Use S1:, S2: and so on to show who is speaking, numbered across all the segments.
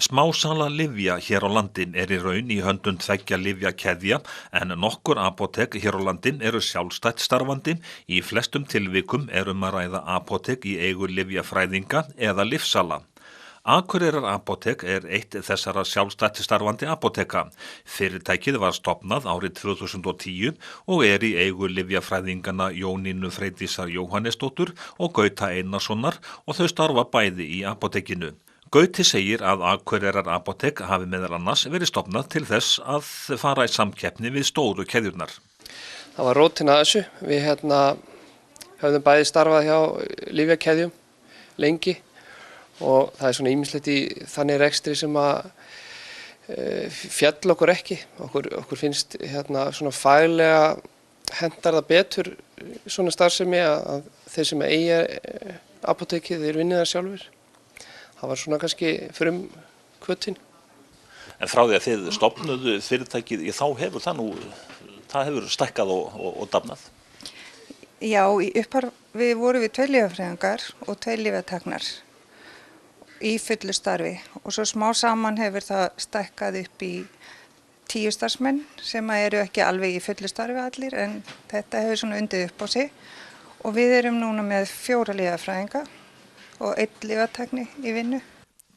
S1: Smásala lyfja hér á landi í raun í höndum tveggja lyfjakeðja en nokkur apótek hér á landi eru sjálfstætt starfandi. Í flestum tilvikum að ræða apótek í eigu lyfjafræðinga eða lyfsala. Akureyrar apótek eitt þessara sjálfstætt starfandi apóteka. Fyrirtækið var stofnað árið 2010 og í eigu lyfjafræðingana Jónínu Freydísar Jóhannesdóttur og Gauta Einarssonar og þau starfa bæði í apótekinu. Gauti segir að Akureyrar apótek hafi meðal annars verið stofnað til þess að fara í samkeppni við stóru keðjurnar.
S2: Það var rótin að þessu. Við höfðum bæði starfað hjá lyfjakeðjum lengi og það svona ýmislegt í þannig rekstri sem að fjall okkur ekki. Okkur finnst svona faglega hentar það betur svona starfsemi að þeir sem eigi apótekið þeir vinni það sjálfur. Það var svona kannski frumkvötin.
S1: En frá því að þið stofnuðu fyrirtækið, þá hefur það hefur stækkað og dafnað?
S3: Já, í upphafi vorum við 2 lyfjafræðingar og 2 lyfjateknar í fullu starfi og svo smá saman hefur það stækkað upp í 10 starfsmenn sem eru ekki alveg í fullu starfi allir en þetta hefur svona undið upp á sig og við erum núna með 4 lyfjafræðinga og 1 lyfjatekni í vinnu.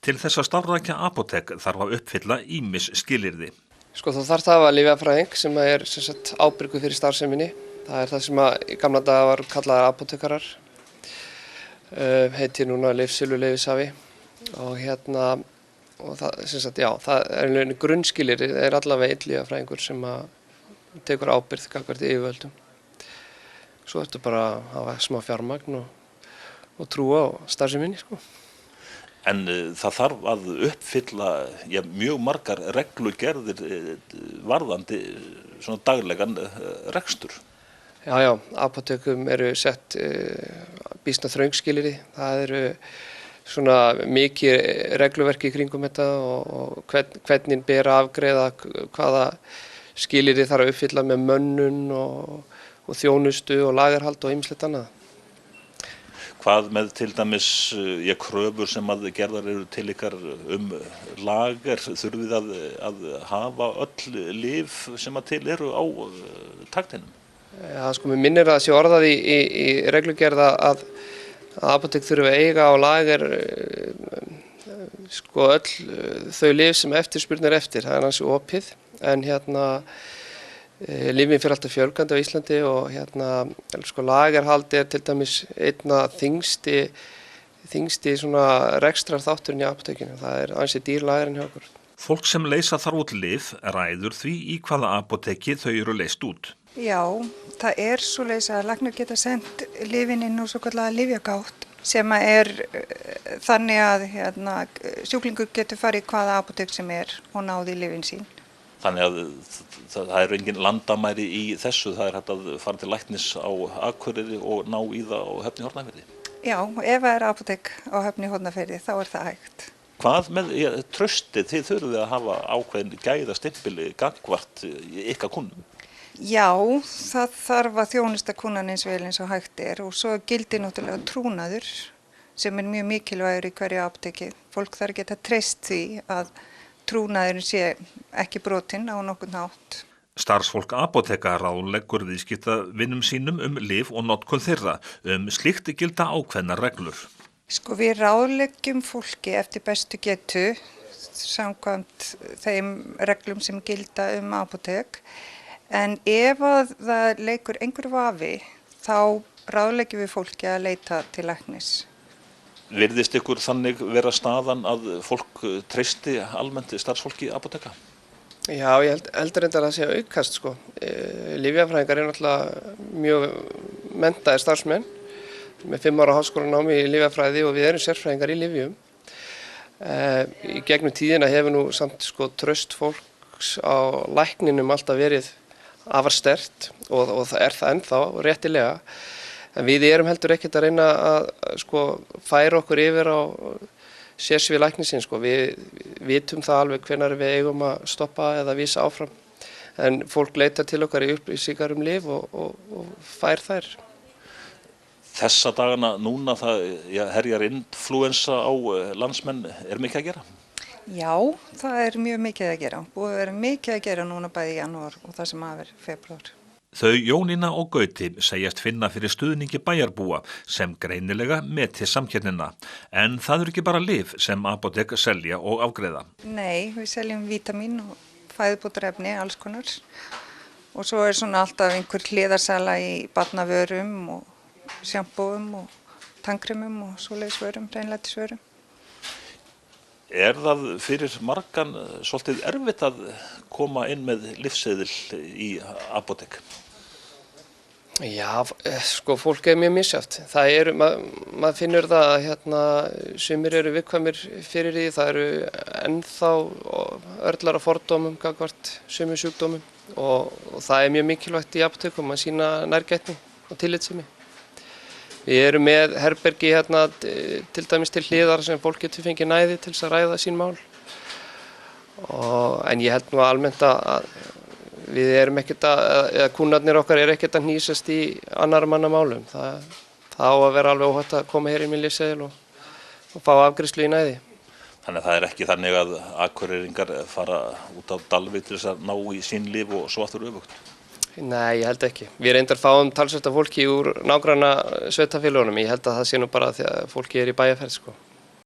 S1: Til þess að starfrækja apótek þarf að uppfylla ýmis skilyrði.
S2: Þú þarft að hafa lyfjafræðing sem ábyrgur fyrir starfseminni. Það það sem í gamla daga var kallaðar apótekarar. Heitir núna lyfsöluleyfishafi og það grunnskilyrði allavega 1 lyfjafræðingur sem tekur ábyrgð gagnvart yfirvöldum. Svo ertu bara að hafa smá fjármagn og trúa á starfseminni.
S1: En það þarf að uppfylla mjög margar reglugerðir varðandi svona daglegan rekstur.
S2: Já, apótekum eru sett býsna þröng skilyrði. Það eru svona mikið regluverki í kringum þetta og hvernig ber að afgreiða, hvaða skilyrði þarf að uppfylla með mönnun og þjónustu og lagerhald og ýmislegt annað.
S1: Hvað með til dæmis kröfur sem gerðar eru til ykkar lager, þurfið að hafa öll lyf sem til eru á taktinum?
S2: Já, mér minnir að það sé orðað í reglugerð að apótek þurfi að eiga á lager öll þau lyf sem eftirspurn eftir. Það ansi opið en lyfin fyrir alltaf fjölgandi á Íslandi og lagerhald til dæmis einna þyngsti svona rekstrarþátturinn í apótekinu. Það ansi dýr lagerinn hjá okkur.
S1: Fólk sem leysa þar út lyf ræður því í hvaða apóteki þau eru leyst út.
S3: Já, það svoleiðis að læknar geta sendt lyfin inn á svokallaða lyfjagátt sem þannig að sjúklingur getur farið í hvaða apótek sem og náði lyfin sín.
S1: Þannig að það engin landamæri í þessu, það hægt að fara til læknis á Akureyri og ná í það á Höfn í Hornafirði?
S3: Já, ef það apótek á Höfn í Hornafirði þá það hægt.
S1: Hvað með traustið? Þið þurfið að hafa ákveðin gæðastimpil gagnvart ykkar kúnnum?
S3: Já, það þarf að þjónusta kúnnan eins vel eins og hægt og svo gildir náttúrulega trúnaður sem mjög mikilvægur í hverju apóteki. Fólk þarf að geta treyst því að trúnaðurinn sé ekki brotinn á nokkurn hátt.
S1: Starfsfólk apóteka ráðleggur viðskiptavinum sínum lyf og notkun þeirra. Slíkt gilda ákveðnar reglur.
S3: Við ráðleggjum fólki eftir bestu getu samkvæmt þeim reglum sem gilda apótek. En ef það leikur einhver vafi, þá ráðleggjum við fólki að leita til læknis.
S1: Virðist ykkur þannig vera staðan að fólk treysti almennt starfsfólki apóteka?
S2: Já, ég heldur reyndar að það sé aukast. Lyfjafræðingar náttúrulega mjög menntaðir starfsmenn með 5 ára háskólanámi í lyfjafræði og við erum sérfræðingar í lyfjum. Í gegnum tíðina hefur nú samt traust fólks á lækninum alltaf verið afar sterkt og það það ennþá réttilega. En við erum heldur ekkert að reyna að færa okkur yfir á sérsvið læknisins. Við vitum það alveg hvenær við eigum að stoppa eða vísa áfram. En fólk leitar til okkar í upplýsingar lyf og fær þær.
S1: Þessa dagana núna það herjar inflúensa á landsmenn mikið að gera?
S3: Já, það er mjög mikið að gera. Búið að vera mikið að gera núna bæði í janúar og það sem að vera febrúar.
S1: Þau Jónína og Gauti segjast finna fyrir stuðningi bæjarbúa sem greinilega meti samkeppnina. En það eru ekki bara lyf sem apótek selja og afgreiða.
S3: Nei, við seljum vítamín og fæðubótarefni, alls konar. Og svo er svona alltaf einhver hliðarsala í barnavörum og sjampóum og tannkremum og svoleiðisvörum, hreinlætisvörum.
S1: Er það fyrir margan svolítið erfitt að koma inn með lyfseðil í apótek?
S2: Já, sko, fólk er mjög misjafnt. Það eru, maður finnur það að sumir eru viðkvæmir fyrir því, það eru ennþá örlar á fordómum gagnvart sumum sjúkdómum og það er mjög mikilvægt í apótekum að sýna nærgætni og tillitssemi. Við erum með herbergi til dæmis til hliðar sem fólk getur fengið næði til þess að ræða sín mál. En ég held nú almennt að við erum ekkert eða kúnnarnir okkar eru ekkert að hnýsast í annarra manna málum. Það á að vera alveg óhætt að koma hér í lyfseðil og fá afgreiðslu í næði.
S1: Þannig að það er ekki þannig að akureyringar fara út á Dalvík til þess að ná í sín lyf og svo aftur öfugt?
S2: Nei, ég held ekki. Við reyndar fáum talsvert af fólki úr nágranna sveitarfélögunum. Ég held að það sé nú bara því að fólki er í bæjarferð, sko.